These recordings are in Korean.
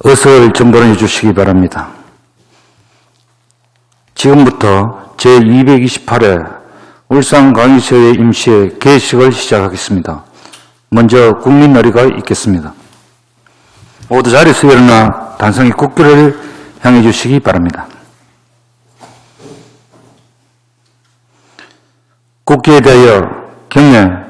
어서 정돈해 주시기 바랍니다. 지금부터 제228회 울산광역시의 임시회 개식을 시작하겠습니다. 먼저 국민놀이가 있겠습니다. 모두 자리에서 일어나 단성의 국기를 향해 주시기 바랍니다. 국기에 대하여 경례.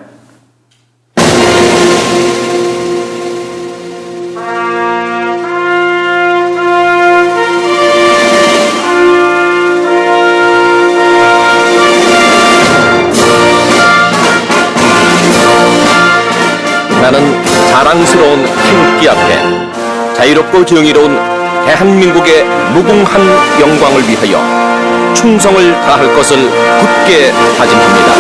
나는 자랑스러운 태극기 앞에 자유롭고 정의로운 대한민국의 무궁한 영광을 위하여 충성을 다할 것을 굳게 다짐합니다.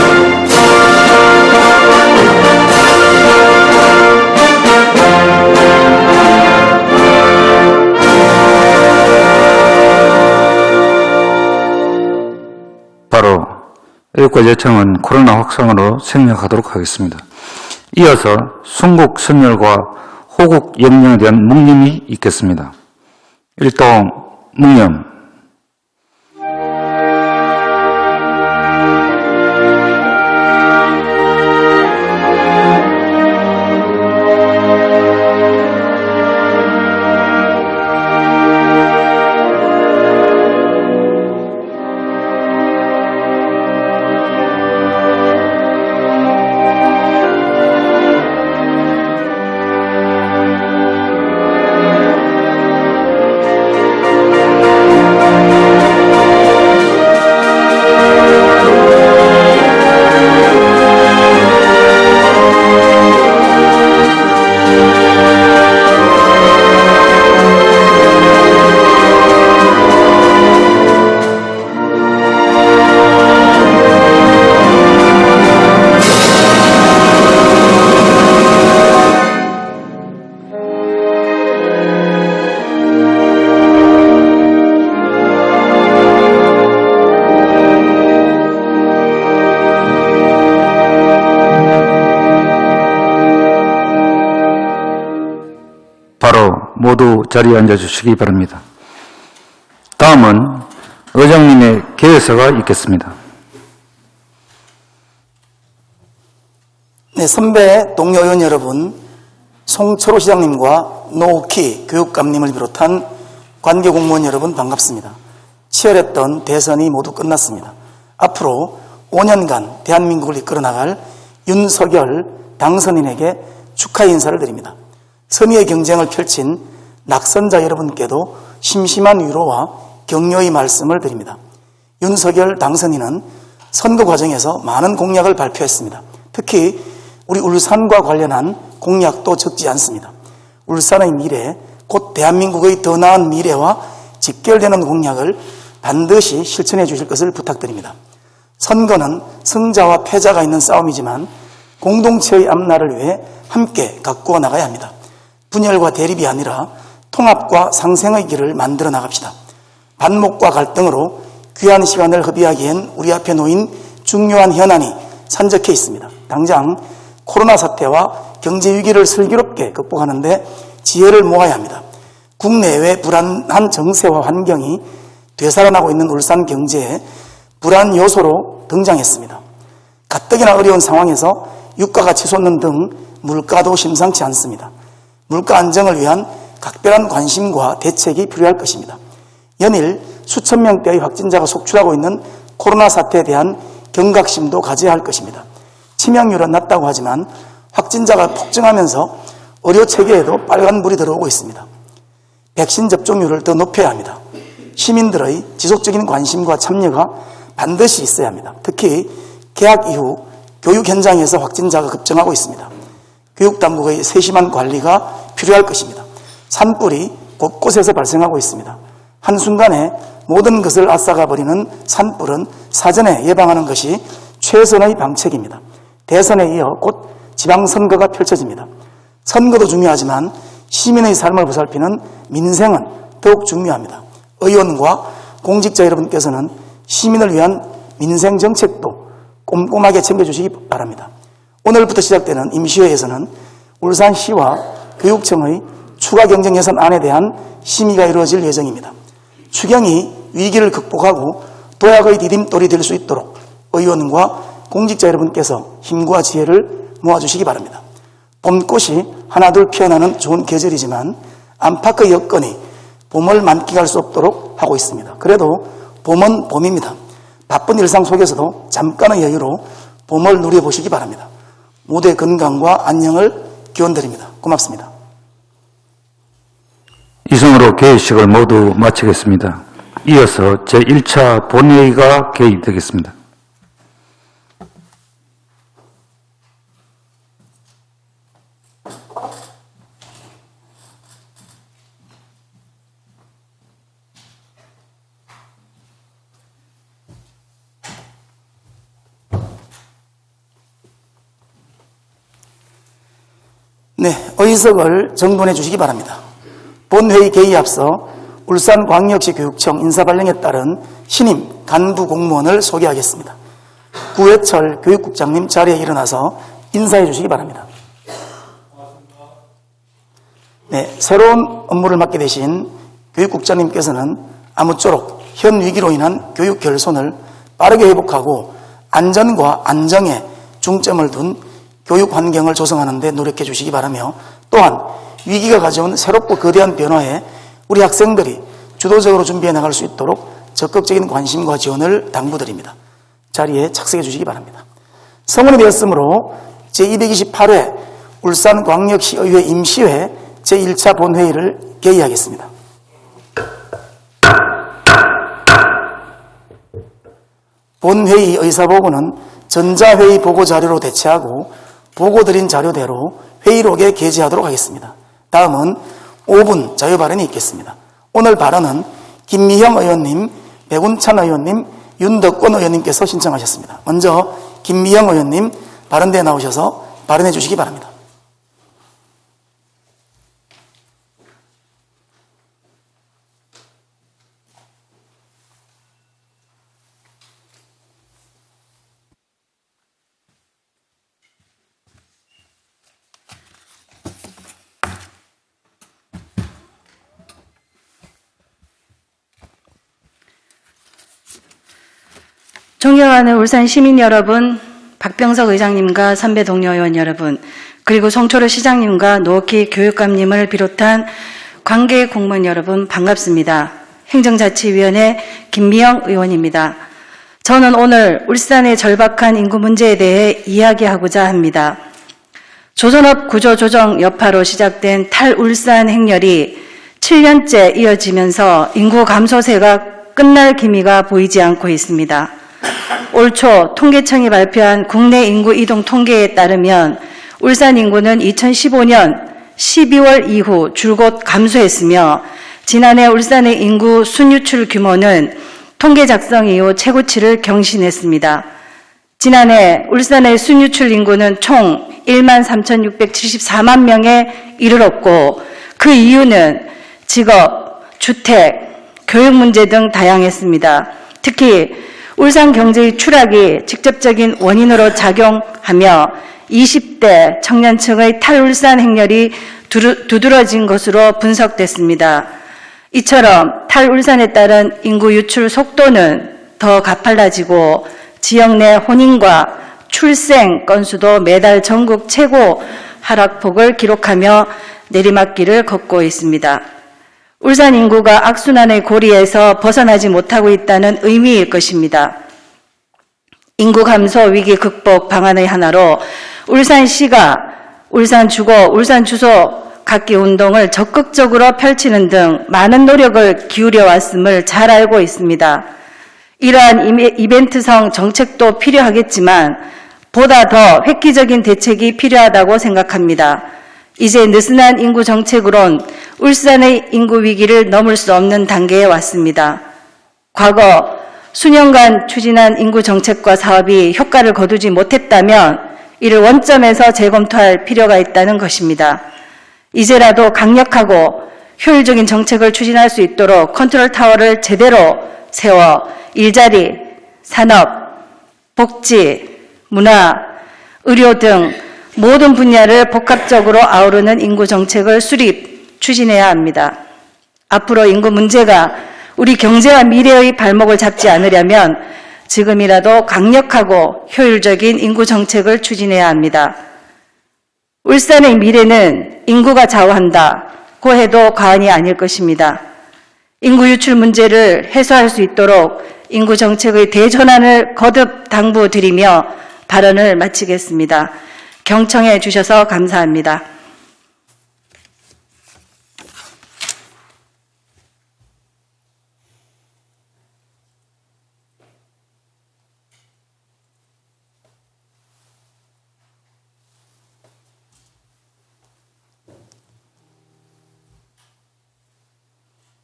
바로 애국가제청은 코로나 확산으로 생략하도록 하겠습니다. 이어서 순국 선열과 호국 영령에 대한 묵념이 있겠습니다. 일동 묵념. 모두 자리에 앉아주시기 바랍니다. 다음은 의장님의 개회서가 있겠습니다. 네, 선배 동료 의원 여러분, 송철호 시장님과 노욱희 교육감님을 비롯한 관계 공무원 여러분 반갑습니다. 치열했던 대선이 모두 끝났습니다. 앞으로 5년간 대한민국을 이끌어 나갈 윤석열 당선인에게 축하 인사를 드립니다. 선의의 경쟁을 펼친 낙선자 여러분께도 심심한 위로와 격려의 말씀을 드립니다. 윤석열 당선인은 선거 과정에서 많은 공약을 발표했습니다. 특히 우리 울산과 관련한 공약도 적지 않습니다. 울산의 미래, 곧 대한민국의 더 나은 미래와 직결되는 공약을 반드시 실천해 주실 것을 부탁드립니다. 선거는 승자와 패자가 있는 싸움이지만 공동체의 앞날을 위해 함께 가꾸어 나가야 합니다. 분열과 대립이 아니라 통합과 상생의 길을 만들어 나갑시다. 반목과 갈등으로 귀한 시간을 허비하기엔 우리 앞에 놓인 중요한 현안이 산적해 있습니다. 당장 코로나 사태와 경제 위기를 슬기롭게 극복하는 데 지혜를 모아야 합니다. 국내외 불안한 정세와 환경이 되살아나고 있는 울산 경제에 불안 요소로 등장했습니다. 가뜩이나 어려운 상황에서 유가가 치솟는 등 물가도 심상치 않습니다. 물가 안정을 위한 각별한 관심과 대책이 필요할 것입니다. 연일 수천 명대의 확진자가 속출하고 있는 코로나 사태에 대한 경각심도 가져야 할 것입니다. 치명률은 낮다고 하지만 확진자가 폭증하면서 의료 체계에도 빨간불이 들어오고 있습니다. 백신 접종률을 더 높여야 합니다. 시민들의 지속적인 관심과 참여가 반드시 있어야 합니다. 특히 개학 이후 교육 현장에서 확진자가 급증하고 있습니다. 교육당국의 세심한 관리가 필요할 것입니다. 산불이 곳곳에서 발생하고 있습니다. 한순간에 모든 것을 앗아가버리는 산불은 사전에 예방하는 것이 최선의 방책입니다. 대선에 이어 곧 지방선거가 펼쳐집니다. 선거도 중요하지만 시민의 삶을 보살피는 민생은 더욱 중요합니다. 의원과 공직자 여러분께서는 시민을 위한 민생 정책도 꼼꼼하게 챙겨주시기 바랍니다. 오늘부터 시작되는 임시회에서는 울산시와 교육청의 추가 경정 예산안에 대한 심의가 이루어질 예정입니다. 추경이 위기를 극복하고 도약의 디딤돌이 될 수 있도록 의원과 공직자 여러분께서 힘과 지혜를 모아주시기 바랍니다. 봄꽃이 하나둘 피어나는 좋은 계절이지만 안팎의 여건이 봄을 만끽할 수 없도록 하고 있습니다. 그래도 봄은 봄입니다. 바쁜 일상 속에서도 잠깐의 여유로 봄을 누려보시기 바랍니다. 모두의 건강과 안녕을 기원드립니다. 고맙습니다. 이상으로 개회식을 모두 마치겠습니다. 이어서 제1차 본회의가 개의되겠습니다. 네, 의석을 정돈해 주시기 바랍니다. 본회의 개의에 앞서 울산광역시 교육청 인사발령에 따른 신임 간부 공무원을 소개하겠습니다. 구해철 교육국장님 자리에 일어나서 인사해 주시기 바랍니다. 네, 새로운 업무를 맡게 되신 교육국장님께서는 아무쪼록 현 위기로 인한 교육 결손을 빠르게 회복하고 안전과 안정에 중점을 둔 교육 환경을 조성하는 데 노력해 주시기 바라며, 또한 위기가 가져온 새롭고 거대한 변화에 우리 학생들이 주도적으로 준비해 나갈 수 있도록 적극적인 관심과 지원을 당부드립니다. 자리에 착석해 주시기 바랍니다. 성원이 되었으므로 제228회 울산광역시의회 임시회 제1차 본회의를 개의하겠습니다. 본회의 의사보고는 전자회의 보고자료로 대체하고 보고드린 자료대로 회의록에 게재하도록 하겠습니다. 다음은 5분 자유발언이 있겠습니다. 오늘 발언은 김미형 의원님, 백운찬 의원님, 윤덕권 의원님께서 신청하셨습니다. 먼저 김미형 의원님 발언대에 나오셔서 발언해 주시기 바랍니다. 존경하는 울산 시민 여러분, 박병석 의장님과 선배 동료 의원 여러분, 그리고 송초로 시장님과 노키 교육감님을 비롯한 관계 공무원 여러분 반갑습니다. 행정자치위원회 김미영 의원입니다. 저는 오늘 울산의 절박한 인구 문제에 대해 이야기하고자 합니다. 조선업 구조조정 여파로 시작된 탈울산 행렬이 7년째 이어지면서 인구 감소세가 끝날 기미가 보이지 않고 있습니다. 올 초 통계청이 발표한 국내 인구 이동 통계에 따르면 울산 인구는 2015년 12월 이후 줄곧 감소했으며 지난해 울산의 인구 순유출 규모는 통계 작성 이후 최고치를 경신했습니다. 지난해 울산의 순유출 인구는 총 13,674만 명에 이르렀고 그 이유는 직업, 주택, 교육 문제 등 다양했습니다. 특히 울산 경제의 추락이 직접적인 원인으로 작용하며 20대 청년층의 탈울산 행렬이 두드러진 것으로 분석됐습니다. 이처럼 탈울산에 따른 인구 유출 속도는 더 가팔라지고 지역 내 혼인과 출생 건수도 매달 전국 최고 하락폭을 기록하며 내리막길을 걷고 있습니다. 울산 인구가 악순환의 고리에서 벗어나지 못하고 있다는 의미일 것입니다. 인구 감소 위기 극복 방안의 하나로 울산시가 울산 주거, 울산 주소 갖기 운동을 적극적으로 펼치는 등 많은 노력을 기울여 왔음을 잘 알고 있습니다. 이러한 이벤트성 정책도 필요하겠지만 보다 더 획기적인 대책이 필요하다고 생각합니다. 이제 느슨한 인구 정책으론 울산의 인구 위기를 넘을 수 없는 단계에 왔습니다. 과거 수년간 추진한 인구 정책과 사업이 효과를 거두지 못했다면 이를 원점에서 재검토할 필요가 있다는 것입니다. 이제라도 강력하고 효율적인 정책을 추진할 수 있도록 컨트롤 타워를 제대로 세워 일자리, 산업, 복지, 문화, 의료 등 모든 분야를 복합적으로 아우르는 인구 정책을 수립, 추진해야 합니다. 앞으로 인구 문제가 우리 경제와 미래의 발목을 잡지 않으려면 지금이라도 강력하고 효율적인 인구 정책을 추진해야 합니다. 울산의 미래는 인구가 좌우한다고 해도 과언이 아닐 것입니다. 인구 유출 문제를 해소할 수 있도록 인구 정책의 대전환을 거듭 당부드리며 발언을 마치겠습니다. 경청해 주셔서 감사합니다.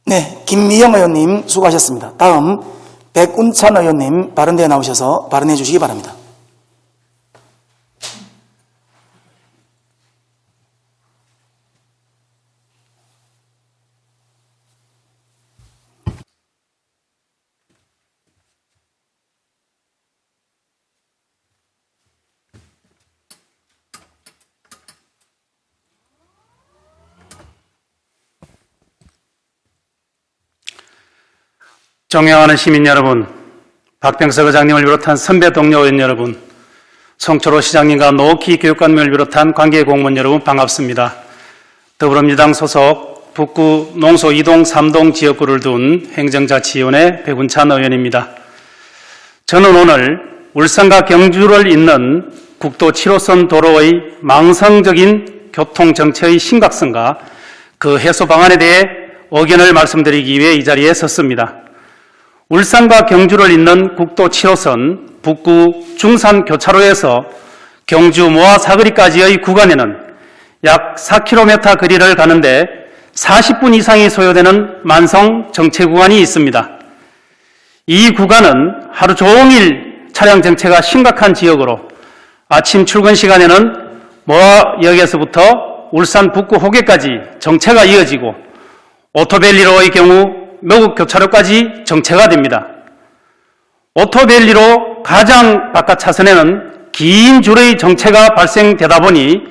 네, 김미영 의원님 수고하셨습니다. 다음 백운찬 의원님 발언대에 나오셔서 발언해 주시기 바랍니다. 존경하는 시민 여러분, 박병석 의장님을 비롯한 선배 동료 의원 여러분, 송철호 시장님과 노키 교육감님을 비롯한 관계 공무원 여러분 반갑습니다. 더불어민주당 소속 북구 농소 2동 3동 지역구를 둔 행정자치위원회 백운찬 의원입니다. 저는 오늘 울산과 경주를 잇는 국도 7호선 도로의 망성적인 교통정체의 심각성과 그 해소 방안에 대해 의견을 말씀드리기 위해 이 자리에 섰습니다. 울산과 경주를 잇는 국도 7호선 북구 중산 교차로에서 경주 모아 사거리까지의 구간에는 약 4km 거리를 가는데 40분 이상이 소요되는 만성 정체 구간이 있습니다. 이 구간은 하루 종일 차량 정체가 심각한 지역으로 아침 출근 시간에는 모아역에서부터 울산 북구 호계까지 정체가 이어지고 오토밸리로의 경우 매국 교차로까지 정체가 됩니다. 오토밸리로 가장 바깥 차선에는 긴 줄의 정체가 발생되다 보니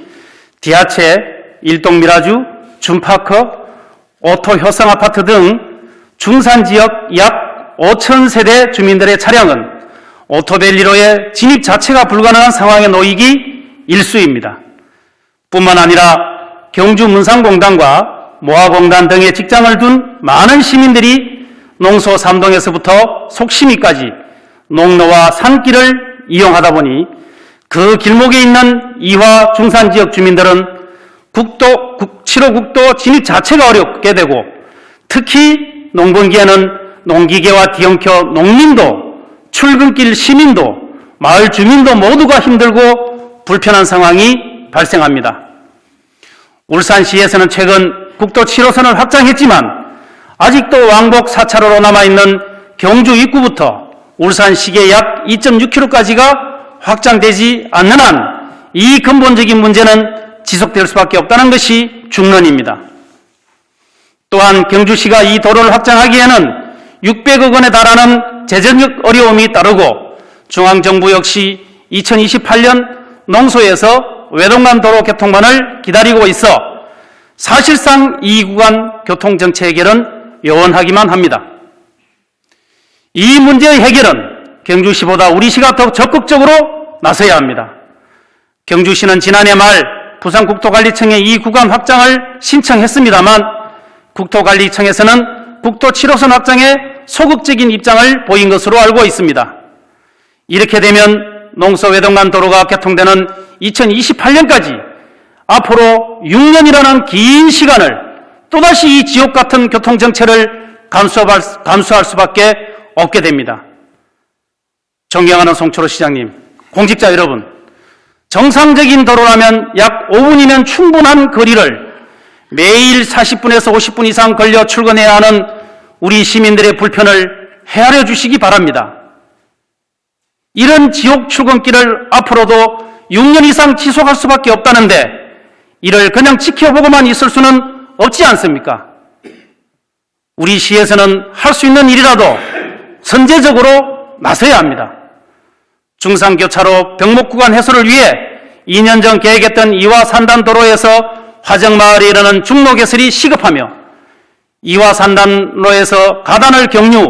디아체, 일동미라주, 준파커, 오토효성 아파트 등 중산 지역 약 5,000세대 주민들의 차량은 오토밸리로의 진입 자체가 불가능한 상황에 놓이기 일쑤입니다. 뿐만 아니라 경주 문상공단과 모아공단 등의 직장을 둔 많은 시민들이 농소 3동에서부터 속시미까지 농로와 산길을 이용하다 보니 그 길목에 있는 이화 중산 지역 주민들은 7호 국도 진입 자체가 어렵게 되고 특히 농번기에는 농기계와 뒤엉켜 농민도 출근길 시민도 마을 주민도 모두가 힘들고 불편한 상황이 발생합니다. 울산시에서는 최근 국도 7호선을 확장했지만 아직도 왕복 4차로로 남아있는 경주 입구부터 울산시계 약 2.6km까지가 확장되지 않는 한 이 근본적인 문제는 지속될 수밖에 없다는 것이 중론입니다. 또한 경주시가 이 도로를 확장하기에는 600억 원에 달하는 재정적 어려움이 따르고 중앙정부 역시 2028년 농소에서 외동간 도로 개통만을 기다리고 있어 사실상 이 구간 교통정체 해결은 요원하기만 합니다. 이 문제의 해결은 경주시보다 우리시가 더 적극적으로 나서야 합니다. 경주시는 지난해 말 부산국토관리청에 이 구간 확장을 신청했습니다만 국토관리청에서는 국도 7호선 확장에 소극적인 입장을 보인 것으로 알고 있습니다. 이렇게 되면 농소 외동간 도로가 개통되는 2028년까지 앞으로 6년이라는 긴 시간을 또다시 이 지옥 같은 교통정체를 감수할 수밖에 없게 됩니다. 존경하는 송철호 시장님, 공직자 여러분, 정상적인 도로라면 약 5분이면 충분한 거리를 매일 40분에서 50분 이상 걸려 출근해야 하는 우리 시민들의 불편을 헤아려 주시기 바랍니다. 이런 지옥 출근길을 앞으로도 6년 이상 지속할 수밖에 없다는데 이를 그냥 지켜보고만 있을 수는 없지 않습니까? 우리 시에서는 할 수 있는 일이라도 선제적으로 나서야 합니다. 중산교차로 병목구간 해소를 위해 2년 전 계획했던 이화 산단도로에서 화정마을에 이르는 중로개설이 시급하며 이화산단로에서 가단을 경유,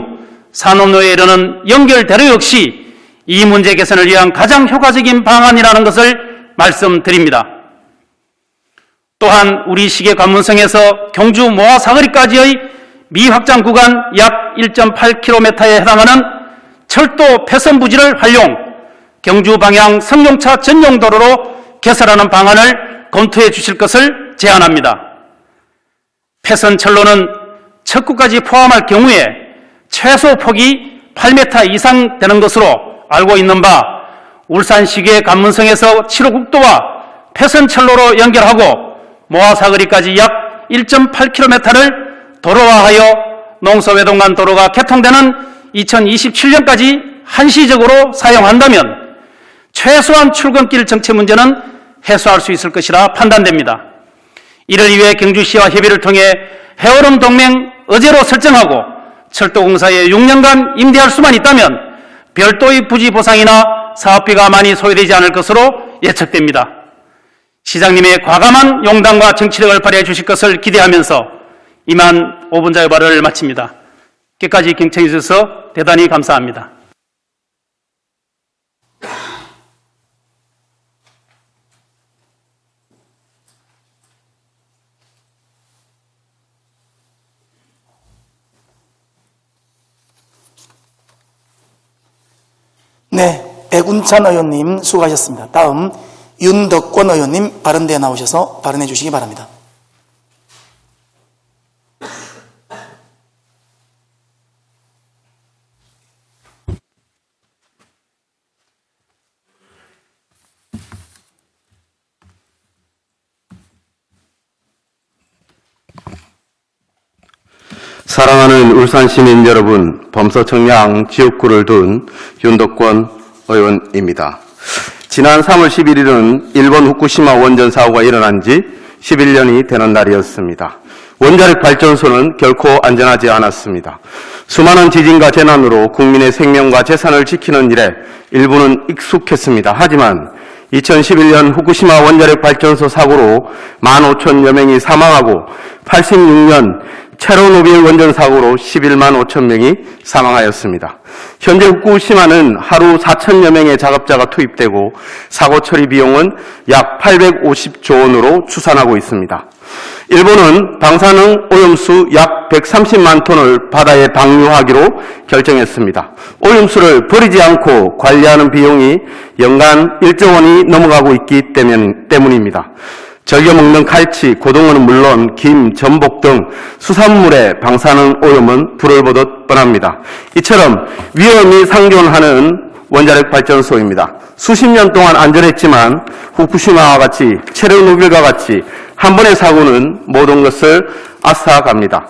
산업로에 이르는 연결대로 역시 이 문제 개선을 위한 가장 효과적인 방안이라는 것을 말씀드립니다. 또한 우리 시계 관문성에서 경주 모화 사거리까지의 미확장 구간 약 1.8km에 해당하는 철도 폐선 부지를 활용, 경주 방향 승용차 전용 도로로 개설하는 방안을 검토해 주실 것을 제안합니다. 폐선 철로는 척구까지 포함할 경우에 최소 폭이 8m 이상 되는 것으로 알고 있는 바, 울산시계 관문성에서 7호 국도와 폐선 철로로 연결하고 모화사거리까지 약 1.8km를 도로화하여 농서외동간 도로가 개통되는 2027년까지 한시적으로 사용한다면 최소한 출근길 정체 문제는 해소할 수 있을 것이라 판단됩니다. 이를 위해 경주시와 협의를 통해 해오름 동맹 의제로 설정하고 철도공사에 6년간 임대할 수만 있다면 별도의 부지 보상이나 사업비가 많이 소요되지 않을 것으로 예측됩니다. 시장님의 과감한 용단과 정치력을 발휘해 주실 것을 기대하면서 이만 5분자의 발언을 마칩니다. 끝까지 경청해 주셔서 대단히 감사합니다. 네, 백운찬 의원님 수고하셨습니다. 다음 윤덕권 의원님 발언대에 나오셔서 발언해 주시기 바랍니다. 사랑하는 울산 시민 여러분, 범서청량 지역구를 둔 윤덕권 의원입니다. 지난 3월 11일은 일본 후쿠시마 원전 사고가 일어난 지 11년이 되는 날이었습니다. 원자력 발전소는 결코 안전하지 않았습니다. 수많은 지진과 재난으로 국민의 생명과 재산을 지키는 일에 일부는 익숙했습니다. 하지만 2011년 후쿠시마 원자력 발전소 사고로 15,000여 명이 사망하고 86년 체르노빌 원전 사고로 11만 5천 명이 사망하였습니다. 현재 후쿠시마는 하루 4천여 명의 작업자가 투입되고 사고 처리 비용은 약 850조 원으로 추산하고 있습니다. 일본은 방사능 오염수 약 130만 톤을 바다에 방류하기로 결정했습니다. 오염수를 버리지 않고 관리하는 비용이 연간 1조 원이 넘어가고 있기 때문입니다. 즐겨 먹는 갈치, 고등어는 물론 김, 전복 등 수산물의 방사능 오염은 불을 보듯 뻔합니다. 이처럼 위험이 상존하는 원자력 발전소입니다. 수십 년 동안 안전했지만 후쿠시마와 같이 체르노빌과 같이 한 번의 사고는 모든 것을 앗아갑니다.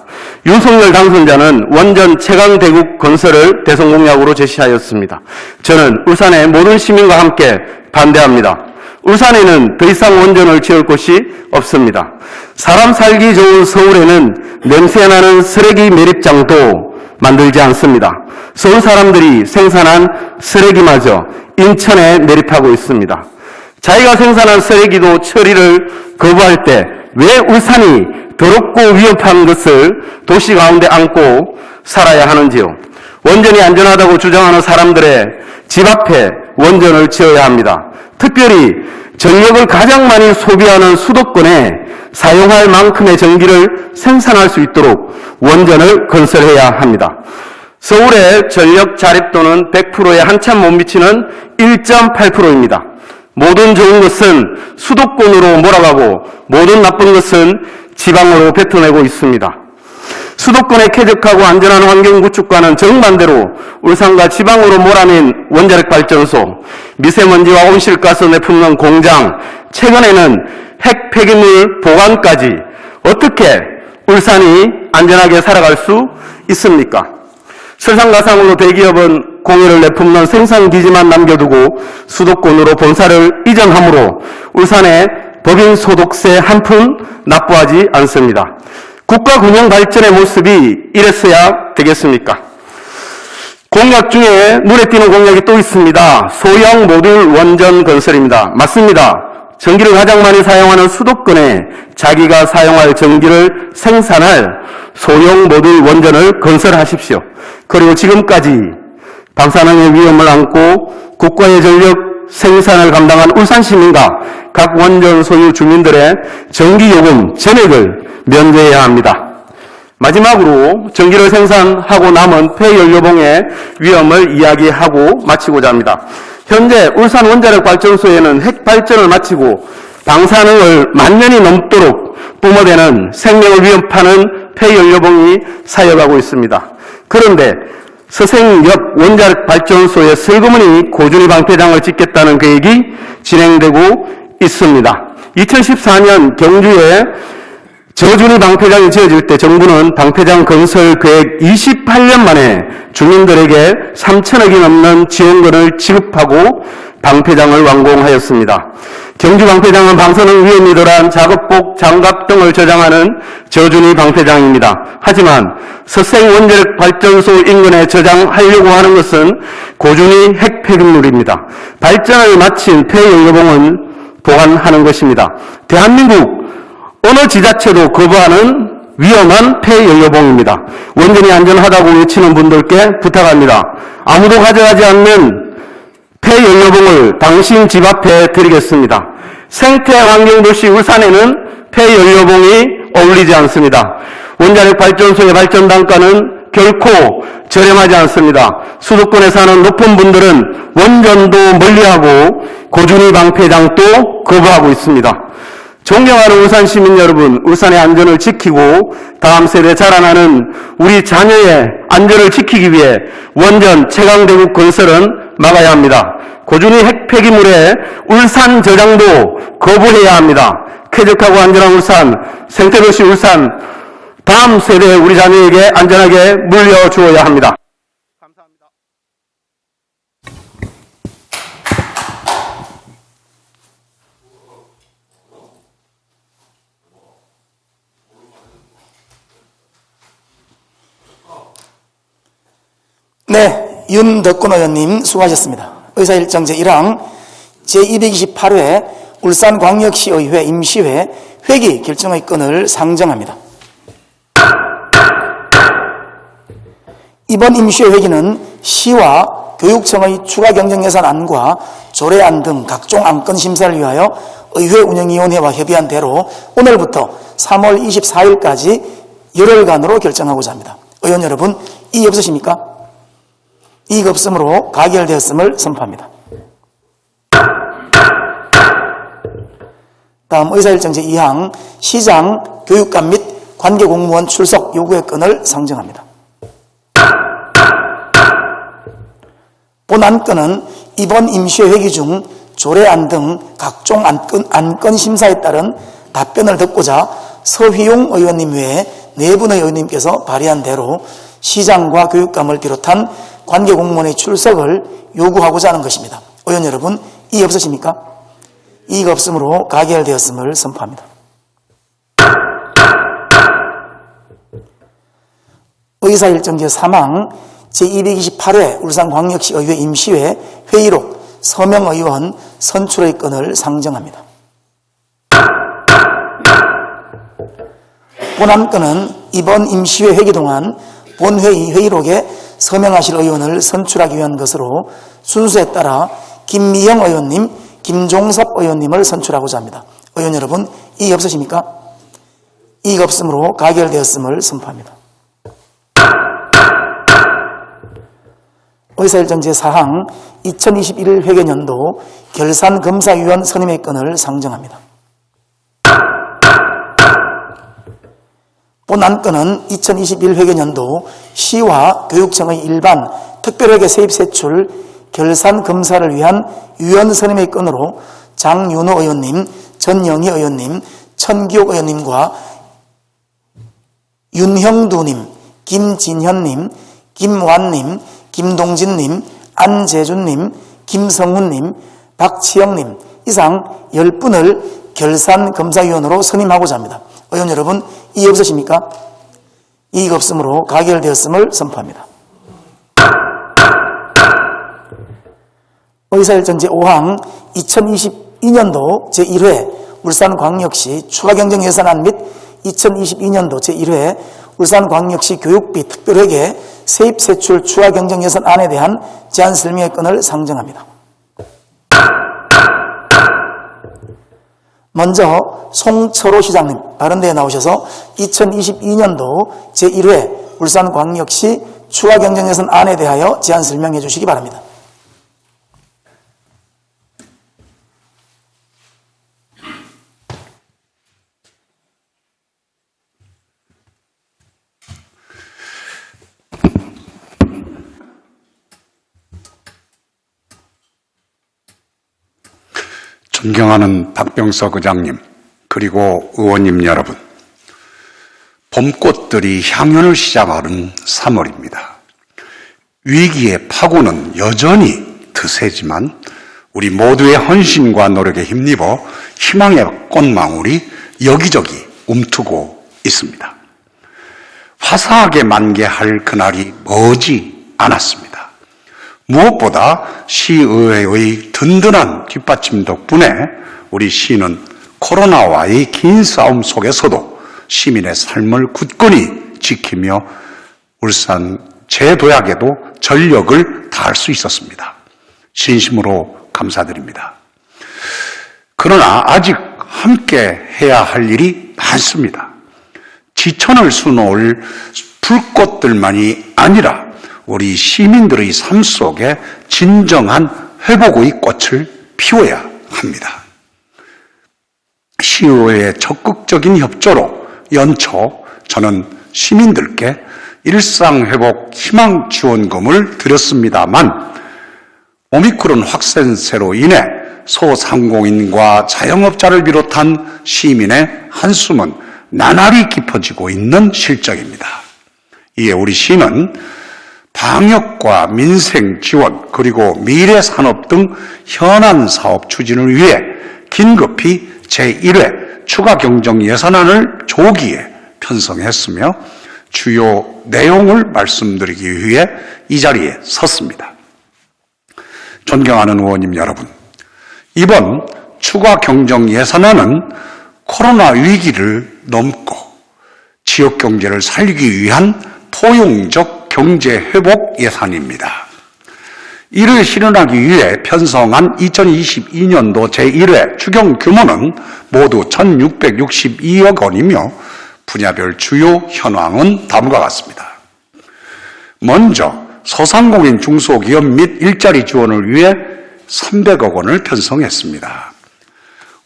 윤석열 당선자는 원전 최강대국 건설을 대선 공약으로 제시하였습니다. 저는 울산의 모든 시민과 함께 반대합니다. 울산에는 더 이상 원전을 지을 곳이 없습니다. 사람 살기 좋은 서울에는 냄새나는 쓰레기 매립장도 만들지 않습니다. 서울 사람들이 생산한 쓰레기마저 인천에 매립하고 있습니다. 자기가 생산한 쓰레기도 처리를 거부할 때 왜 울산이 더럽고 위험한 것을 도시 가운데 안고 살아야 하는지요? 원전이 안전하다고 주장하는 사람들의 집 앞에 원전을 지어야 합니다. 특별히 전력을 가장 많이 소비하는 수도권에 사용할 만큼의 전기를 생산할 수 있도록 원전을 건설해야 합니다. 서울의 전력 자립도는 100%에 한참 못 미치는 1.8%입니다. 모든 좋은 것은 수도권으로 몰아가고 모든 나쁜 것은 지방으로 뱉어내고 있습니다. 수도권의 쾌적하고 안전한 환경 구축과는 정반대로 울산과 지방으로 몰아낸 원자력 발전소, 미세먼지와 온실가스 내뿜는 공장, 최근에는 핵 폐기물 보관까지 어떻게 울산이 안전하게 살아갈 수 있습니까? 설상가상으로 대기업은 공해를 내뿜는 생산기지만 남겨두고 수도권으로 본사를 이전함으로 울산의 법인 소득세 한 푼 납부하지 않습니다. 국가 균형 발전의 모습이 이랬어야 되겠습니까? 공약 중에 눈에 띄는 공약이 또 있습니다. 소형 모듈 원전 건설입니다. 맞습니다. 전기를 가장 많이 사용하는 수도권에 자기가 사용할 전기를 생산할 소형 모듈 원전을 건설하십시오. 그리고 지금까지 방사능의 위험을 안고 국가의 전력 생산을 감당한 울산시민과 각 원전 소유 주민들의 전기요금 전액을 면제해야 합니다. 마지막으로 전기를 생산하고 남은 폐연료봉의 위험을 이야기하고 마치고자 합니다. 현재 울산 원자력 발전소에는 핵 발전을 마치고 방사능을 만년이 넘도록 뿜어대는 생명을 위협하는 폐연료봉이 사역하고 있습니다. 그런데 서생역 원자력 발전소에 슬그머니 고준위 방패장을 짓겠다는 계획이 진행되고 있습니다. 2014년 경주에 저준위 방패장이 지어질 때 정부는 방패장 건설 계획 28년 만에 주민들에게 3천억이 넘는 지원금을 지급하고 방패장을 완공하였습니다. 경주 방패장은 방사능 위험이 덜한 작업복, 장갑 등을 저장하는 저준위 방패장입니다. 하지만 서생 원자력 발전소 인근에 저장하려고 하는 것은 고준위 핵 폐기물입니다. 발전을 마친 폐연료봉은 보관하는 것입니다. 대한민국 어느 지자체도 거부하는 위험한 폐연료봉입니다. 원전이 안전하다고 외치는 분들께 부탁합니다. 아무도 가져가지 않는 폐연료봉을 당신 집 앞에 드리겠습니다. 생태환경도시 울산에는 폐연료봉이 어울리지 않습니다. 원자력 발전소의 발전 단가는 결코 저렴하지 않습니다. 수도권에 사는 높은 분들은 원전도 멀리하고 고준위 방패장도 거부하고 있습니다. 존경하는 울산 시민 여러분, 울산의 안전을 지키고 다음 세대 자라나는 우리 자녀의 안전을 지키기 위해 원전 최강대국 건설은 막아야 합니다. 고준위 핵 폐기물의 울산 저장도 거부해야 합니다. 쾌적하고 안전한 울산, 생태도시 울산, 다음 세대의 우리 자녀에게 안전하게 물려주어야 합니다. 감사합니다. 네, 윤덕군 의원님 수고하셨습니다. 의사일정 제1항 제228회 울산광역시의회 임시회 회기 결정의 건을 상정합니다. 이번 임시회 회기는 시와 교육청의 추가 경정 예산안과 조례안 등 각종 안건 심사를 위하여 의회 운영위원회와 협의한 대로 오늘부터 3월 24일까지 열흘간으로 결정하고자 합니다. 의원 여러분, 이의 없으십니까? 이의 없으므로 가결되었음을 선포합니다. 다음 의사일정 제2항 시장, 교육감 및 관계공무원 출석 요구의 건을 상정합니다. 본 안건은 이번 임시회 회기 중 조례안 등 각종 안건 심사에 따른 답변을 듣고자 서휘용 의원님 외에 4분의 의원님께서 발의한 대로 시장과 교육감을 비롯한 관계공무원의 출석을 요구하고자 하는 것입니다. 의원 여러분, 이의 없으십니까? 이의가 없으므로 가결되었음을 선포합니다. 의사일정 제3항 제228회 울산광역시의회 임시회 회의록 서명의원 선출의 건을 상정합니다. 본 안건은 이번 임시회 회기 동안 본회의 회의록에 서명하실 의원을 선출하기 위한 것으로 순서에 따라 김미영 의원님, 김종섭 의원님을 선출하고자 합니다. 의원 여러분, 이의 없으십니까? 이의가 없으므로 가결되었음을 선포합니다. 의사일정 제4항 2021 회계년도 결산검사위원 선임의 건을 상정합니다. 본 안건은 2021 회계년도 시와 교육청의 일반 특별회계 세입세출 결산검사를 위한 위원 선임의 건으로 장윤호 의원님, 전영희 의원님, 천기옥 의원님과 윤형두님, 김진현님, 김완님, 김동진님, 안재준님, 김성훈님, 박치영님 이상 10분을 결산검사위원으로 선임하고자 합니다. 의원 여러분, 이의 없으십니까? 이의가 없으므로 가결되었음을 선포합니다. 의사일정 제5항 2022년도 제1회 울산광역시 추가경정예산안 및 2022년도 제1회 울산광역시 교육비 특별회계 세입세출 추가경정예산안에 대한 제안 설명의 건을 상정합니다. 먼저 송철호 시장님 바른대에 나오셔서 2022년도 제1회 울산광역시 추가경정예산안에 대하여 제안 설명해 주시기 바랍니다. 존경하는 박병석 의장님, 그리고 의원님 여러분, 봄꽃들이 향연을 시작하는 3월입니다. 위기의 파고는 여전히 드세지만 우리 모두의 헌신과 노력에 힘입어 희망의 꽃망울이 여기저기 움트고 있습니다. 화사하게 만개할 그날이 머지 않았습니다. 무엇보다 시의회의 든든한 뒷받침 덕분에 우리 시는 코로나와의 긴 싸움 속에서도 시민의 삶을 굳건히 지키며 울산 재도약에도 전력을 다할 수 있었습니다. 진심으로 감사드립니다. 그러나 아직 함께 해야 할 일이 많습니다. 지천을 수놓을 불꽃들만이 아니라 우리 시민들의 삶 속에 진정한 회복의 꽃을 피워야 합니다. 시의회의 적극적인 협조로 연초 저는 시민들께 일상회복 희망지원금을 드렸습니다만 오미크론 확산세로 인해 소상공인과 자영업자를 비롯한 시민의 한숨은 나날이 깊어지고 있는 실정입니다. 이에 우리 시는 방역과 민생 지원 그리고 미래산업 등 현안 사업 추진을 위해 긴급히 제1회 추가경정예산안을 조기에 편성했으며 주요 내용을 말씀드리기 위해 이 자리에 섰습니다. 존경하는 의원님 여러분, 이번 추가경정예산안은 코로나 위기를 넘고 지역경제를 살리기 위한 포용적 경제회복 예산입니다. 이를 실현하기 위해 편성한 2022년도 제1회 추경 규모는 모두 1,662억 원이며 분야별 주요 현황은 다음과 같습니다. 먼저 소상공인 중소기업 및 일자리 지원을 위해 300억 원을 편성했습니다.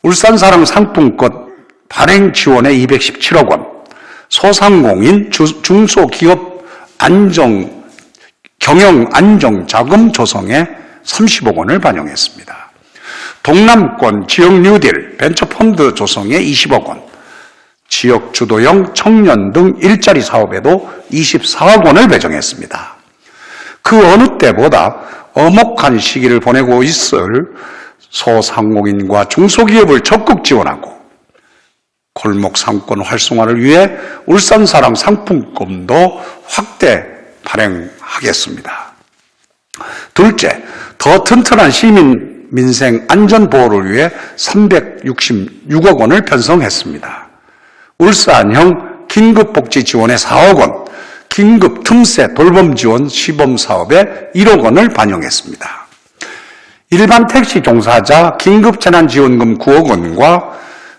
울산사랑 상품권 발행 지원에 217억 원, 소상공인 중소기업 경영 안정자금 조성에 30억 원을 반영했습니다. 동남권 지역 뉴딜 벤처펀드 조성에 20억 원, 지역 주도형 청년 등 일자리 사업에도 24억 원을 배정했습니다. 그 어느 때보다 엄혹한 시기를 보내고 있을 소상공인과 중소기업을 적극 지원하고 골목 상권 활성화를 위해 울산사랑 상품권도 확대 발행하겠습니다. 둘째, 더 튼튼한 시민 민생 안전보호를 위해 366억 원을 편성했습니다. 울산형 긴급복지 지원에 4억 원, 긴급 틈새 돌봄 지원 시범사업에 1억 원을 반영했습니다. 일반 택시 종사자 긴급재난지원금 9억 원과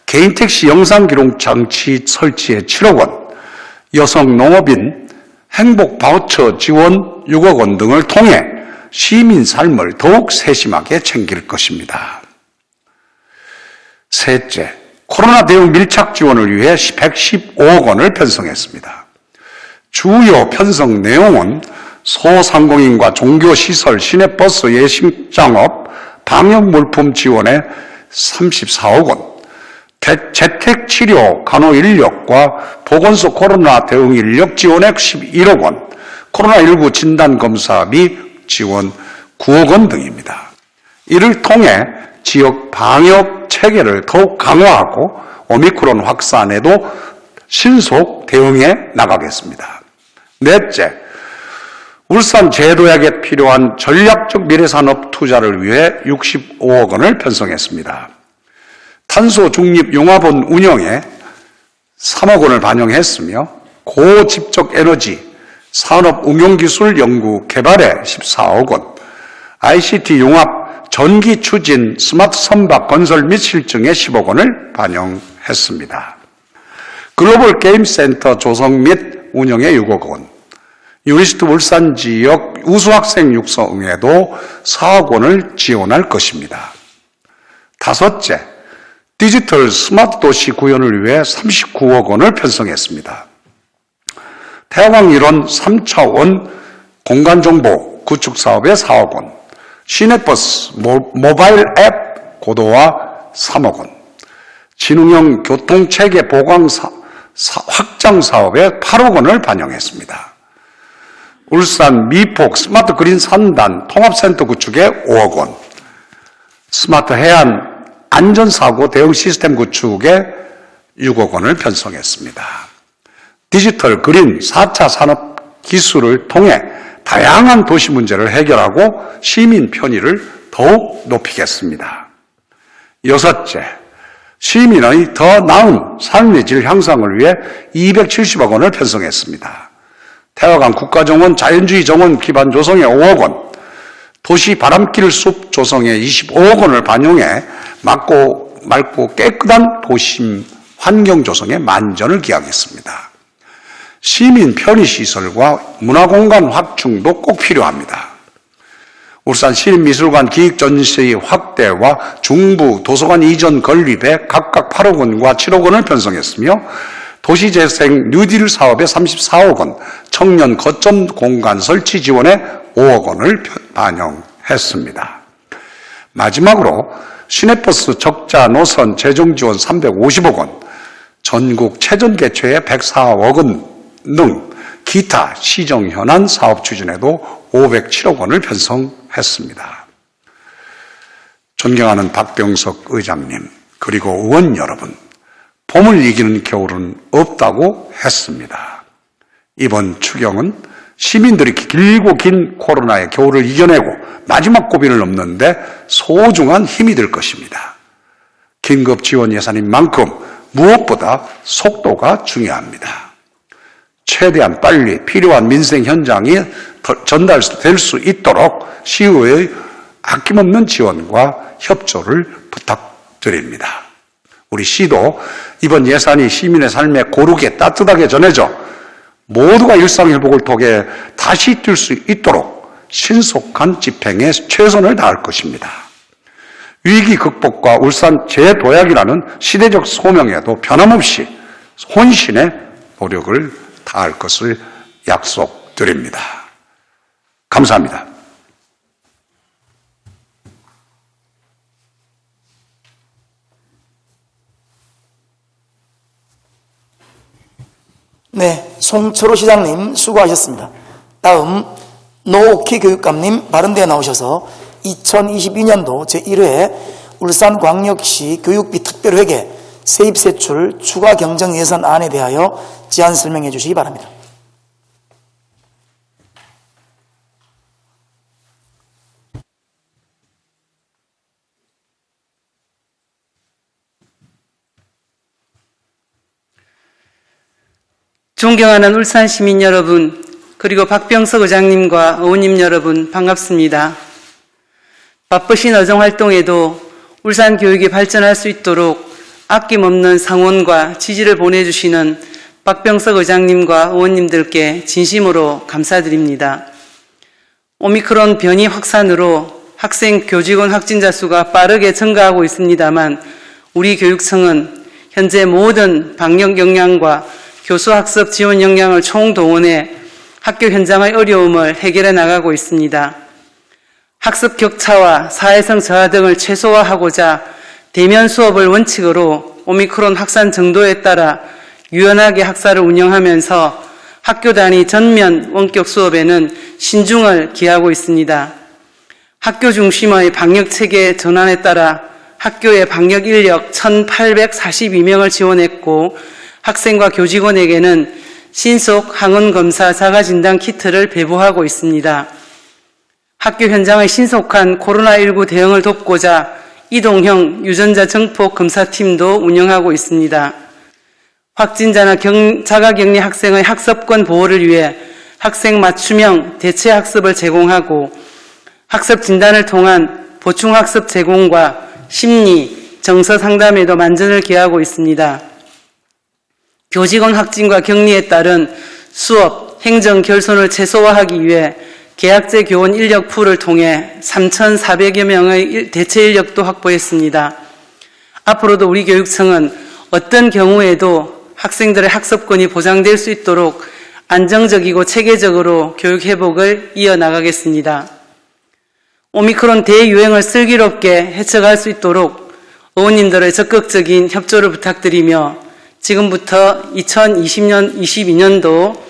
개인택시 영상기록장치 설치에 7억 원, 여성농업인 행복바우처 지원 6억 원 등을 통해 시민 삶을 더욱 세심하게 챙길 것입니다. 셋째, 코로나 대응 밀착 지원을 위해 115억 원을 편성했습니다. 주요 편성 내용은 소상공인과 종교시설, 시내버스, 예식장업, 방역물품 지원에 34억 원, 재택치료 간호인력과 보건소 코로나 대응 인력 지원액 11억 원, 코로나19 진단검사비 지원 9억 원 등입니다. 이를 통해 지역 방역 체계를 더욱 강화하고 오미크론 확산에도 신속 대응해 나가겠습니다. 넷째, 울산 재도약에 필요한 전략적 미래산업 투자를 위해 65억 원을 편성했습니다. 탄소 중립 용화본 운영에 3억 원을 반영했으며 고집적 에너지 산업 응용기술 연구 개발에 14억 원, ICT 융합 전기 추진 스마트 선박 건설 및 실증에 10억 원을 반영했습니다. 글로벌 게임 센터 조성 및 운영에 6억 원, 유니스트 울산 지역 우수학생 육성에도 4억 원을 지원할 것입니다. 다섯째, 디지털 스마트 도시 구현을 위해 39억 원을 편성했습니다. 태화강 일원 3차원 공간정보 구축 사업에 4억 원, 시내버스 모바일 앱 고도화 3억 원, 진흥형 교통체계 보강 확장 사업에 8억 원을 반영했습니다. 울산 미폭 스마트 그린 산단 통합센터 구축에 5억 원, 스마트 해안 안전사고 대응 시스템 구축에 6억 원을 편성했습니다. 디지털 그린 4차 산업 기술을 통해 다양한 도시 문제를 해결하고 시민 편의를 더욱 높이겠습니다. 여섯째, 시민의 더 나은 삶의 질 향상을 위해 270억 원을 편성했습니다. 태화강 국가정원 자연주의 정원 기반 조성에 5억 원, 도시 바람길 숲 조성에 25억 원을 반영해 맑고 깨끗한 도심 환경 조성에 만전을 기하겠습니다. 시민 편의시설과 문화공간 확충도 꼭 필요합니다. 울산 시립미술관 기획전시 확대와 중부 도서관 이전 건립에 각각 8억 원과 7억 원을 편성했으며 도시재생 뉴딜 사업에 34억 원, 청년 거점 공간 설치 지원에 5억 원을 반영했습니다. 마지막으로 시내버스 적자 노선 재정 지원 350억 원, 전국 체전 개최에 104억 원 등 기타 시정 현안 사업 추진에도 507억 원을 편성했습니다. 존경하는 박병석 의장님, 그리고 의원 여러분, 봄을 이기는 겨울은 없다고 했습니다. 이번 추경은 시민들이 길고 긴 코로나의 겨울을 이겨내고 마지막 고비를 넘는데 소중한 힘이 될 것입니다. 긴급 지원 예산인 만큼 무엇보다 속도가 중요합니다. 최대한 빨리 필요한 민생 현장이 전달될 수 있도록 시의회의 아낌없는 지원과 협조를 부탁드립니다. 우리 시도 이번 예산이 시민의 삶에 고르게 따뜻하게 전해져 모두가 일상회복을 통해 다시 뛸 수 있도록 신속한 집행에 최선을 다할 것입니다. 위기 극복과 울산 재도약이라는 시대적 소명에도 변함없이 혼신의 노력을 다할 것을 약속드립니다. 감사합니다. 네, 송철호 시장님 수고하셨습니다. 다음 노옥희 교육감님 발언대에 나오셔서 2022년도 제1회 울산광역시 교육비 특별회계 세입세출 추가 경정 예산안에 대하여 제안 설명해 주시기 바랍니다. 존경하는 울산 시민 여러분, 그리고 박병석 의장님과 의원님 여러분 반갑습니다. 바쁘신 의정활동에도 울산 교육이 발전할 수 있도록 아낌없는 상원과 지지를 보내주시는 박병석 의장님과 의원님들께 진심으로 감사드립니다. 오미크론 변이 확산으로 학생, 교직원 확진자 수가 빠르게 증가하고 있습니다만 우리 교육청은 현재 모든 방역 역량과 교수학습 지원 역량을 총동원해 학교 현장의 어려움을 해결해 나가고 있습니다. 학습 격차와 사회성 저하 등을 최소화하고자 대면 수업을 원칙으로 오미크론 확산 정도에 따라 유연하게 학사를 운영하면서 학교 단위 전면 원격 수업에는 신중을 기하고 있습니다. 학교 중심의 방역체계 전환에 따라 학교의 방역 인력 1,842명을 지원했고 학생과 교직원에게는 신속 항원검사 자가진단 키트를 배부하고 있습니다. 학교 현장의 신속한 코로나19 대응을 돕고자 이동형 유전자 정폭 검사팀도 운영하고 있습니다. 확진자나 자가격리 학생의 학습권 보호를 위해 학생 맞춤형 대체 학습을 제공하고 학습 진단을 통한 보충 학습 제공과 심리, 정서 상담에도 만전을 기하고 있습니다. 교직원 확진과 격리에 따른 수업, 행정 결손을 최소화하기 위해 계약제 교원 인력 풀을 통해 3,400여 명의 대체 인력도 확보했습니다. 앞으로도 우리 교육청은 어떤 경우에도 학생들의 학습권이 보장될 수 있도록 안정적이고 체계적으로 교육 회복을 이어나가겠습니다. 오미크론 대유행을 슬기롭게 헤쳐갈 수 있도록 의원님들의 적극적인 협조를 부탁드리며 지금부터 2022년도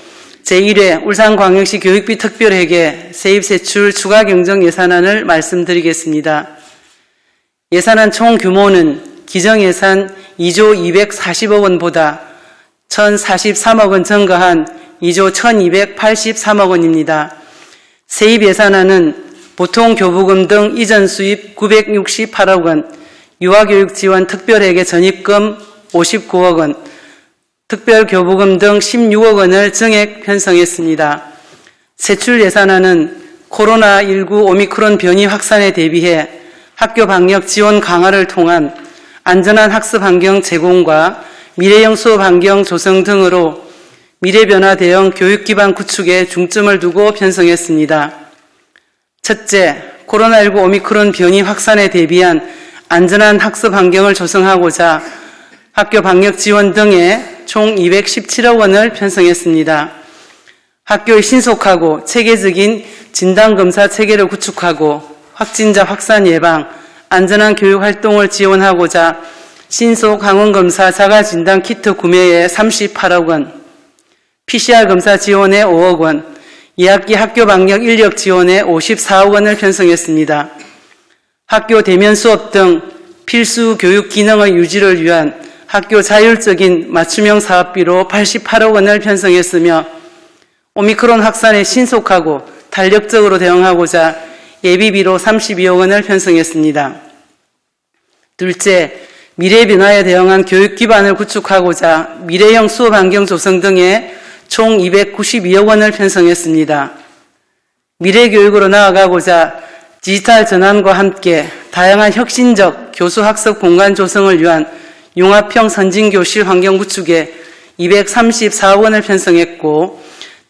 제1회 울산광역시 교육비 특별회계 세입세출 추가 경정 예산안을 말씀드리겠습니다. 예산안 총 규모는 기정예산 2조 240억 원보다 1,043억 원 증가한 2조 1,283억 원입니다. 세입 예산안은 보통교부금 등 이전 수입 968억 원, 유아교육 지원 특별회계 전입금 59억 원, 특별교부금 등 16억 원을 증액 편성했습니다. 세출 예산안은 코로나19 오미크론 변이 확산에 대비해 학교 방역 지원 강화를 통한 안전한 학습 환경 제공과 미래형 수업 환경 조성 등으로 미래 변화 대응 교육 기반 구축에 중점을 두고 편성했습니다. 첫째, 코로나19 오미크론 변이 확산에 대비한 안전한 학습 환경을 조성하고자 학교 방역 지원 등에 총 217억 원을 편성했습니다. 학교의 신속하고 체계적인 진단검사 체계를 구축하고 확진자 확산 예방, 안전한 교육 활동을 지원하고자 신속 항원검사 자가진단 키트 구매에 38억 원, PCR 검사 지원에 5억 원, 2학기 학교 방역 인력 지원에 54억 원을 편성했습니다. 학교 대면 수업 등 필수 교육 기능의 유지를 위한 학교 자율적인 맞춤형 사업비로 88억 원을 편성했으며 오미크론 확산에 신속하고 탄력적으로 대응하고자 예비비로 32억 원을 편성했습니다. 둘째, 미래 변화에 대응한 교육 기반을 구축하고자 미래형 수업 환경 조성 등에 총 292억 원을 편성했습니다. 미래 교육으로 나아가고자 디지털 전환과 함께 다양한 혁신적 교수 학습 공간 조성을 위한 융합형 선진교실 환경 구축에 234억 원을 편성했고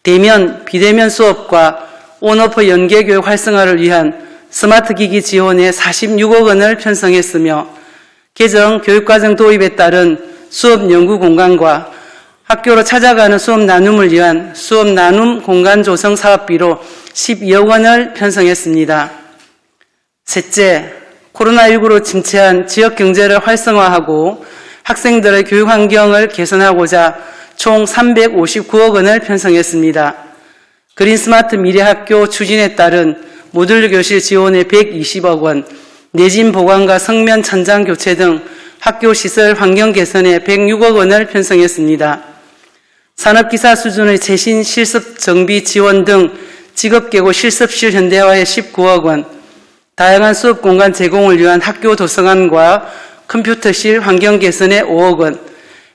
대면, 비대면 수업과 온오프 연계 교육 활성화를 위한 스마트 기기 지원에 46억 원을 편성했으며 개정 교육과정 도입에 따른 수업 연구 공간과 학교로 찾아가는 수업 나눔을 위한 수업 나눔 공간 조성 사업비로 12억 원을 편성했습니다. 셋째, 코로나19로 침체한 지역 경제를 활성화하고 학생들의 교육 환경을 개선하고자 총 359억 원을 편성했습니다. 그린 스마트 미래학교 추진에 따른 모듈 교실 지원에 120억 원, 내진 보강과 성면 천장 교체 등 학교 시설 환경 개선에 106억 원을 편성했습니다. 산업기사 수준의 최신 실습 정비 지원 등 직업계고 실습실 현대화에 19억 원, 다양한 수업 공간 제공을 위한 학교 도서관과 컴퓨터실 환경 개선에 5억 원,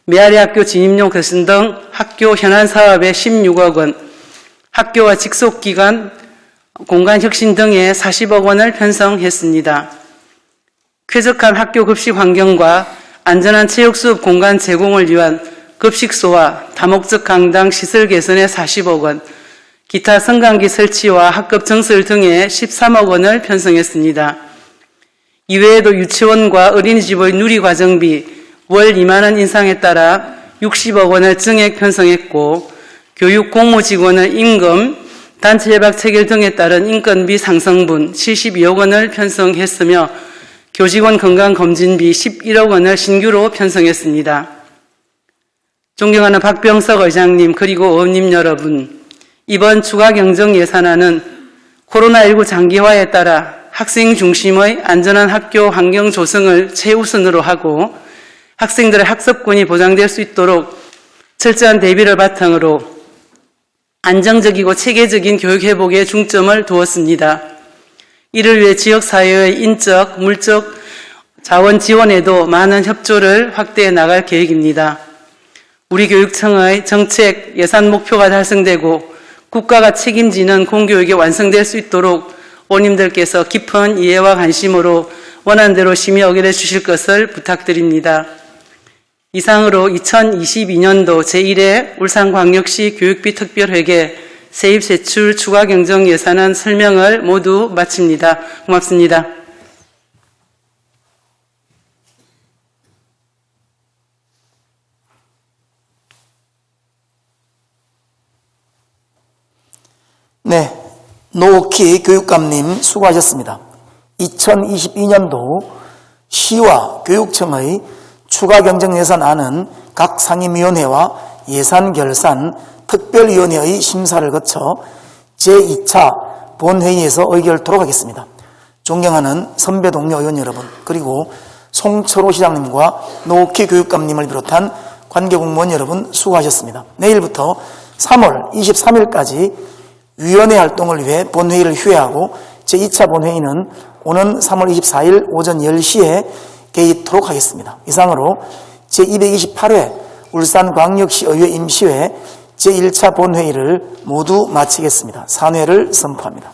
메아리 학교 진입용 개선 등 학교 현안 사업에 16억 원, 학교와 직속기관 공간 혁신 등에 40억 원을 편성했습니다. 쾌적한 학교 급식 환경과 안전한 체육 수업 공간 제공을 위한 급식소와 다목적 강당 시설 개선에 40억 원, 기타 성강기 설치와 학급 정설 등에 13억 원을 편성했습니다. 이외에도 유치원과 어린이집의 누리과정비 월 2만 원 인상에 따라 60억 원을 증액 편성했고 교육 공무직원의 임금, 단체 협약 체결 등에 따른 인건비 상승분 72억 원을 편성했으며 교직원 건강검진비 11억 원을 신규로 편성했습니다. 존경하는 박병석 의장님 그리고 의원님 여러분, 이번 추가 경정 예산안은 코로나19 장기화에 따라 학생 중심의 안전한 학교 환경 조성을 최우선으로 하고 학생들의 학습권이 보장될 수 있도록 철저한 대비를 바탕으로 안정적이고 체계적인 교육 회복에 중점을 두었습니다. 이를 위해 지역사회의 인적, 물적 자원 지원에도 많은 협조를 확대해 나갈 계획입니다. 우리 교육청의 정책 예산 목표가 달성되고 국가가 책임지는 공교육이 완성될 수 있도록 원님들께서 깊은 이해와 관심으로 원안대로 심의 의결해 주실 것을 부탁드립니다. 이상으로 2022년도 제1회 울산광역시 교육비 특별회계 세입세출 추가경정 예산안 설명을 모두 마칩니다. 고맙습니다. 네, 노키 교육감님 수고하셨습니다. 2022년도 시와 교육청의 추가 경정 예산안은 각 상임위원회와 예산결산 특별위원회의 심사를 거쳐 제2차 본회의에서 의결토록 하겠습니다. 존경하는 선배 동료 의원 여러분, 그리고 송철호 시장님과 노키 교육감님을 비롯한 관계공무원 여러분 수고하셨습니다. 내일부터 3월 23일까지 위원회 활동을 위해 본회의를 휴회하고 제2차 본회의는 오는 3월 24일 오전 10시에 개의토록 하겠습니다. 이상으로 제228회 울산광역시의회 임시회 제1차 본회의를 모두 마치겠습니다. 산회를 선포합니다.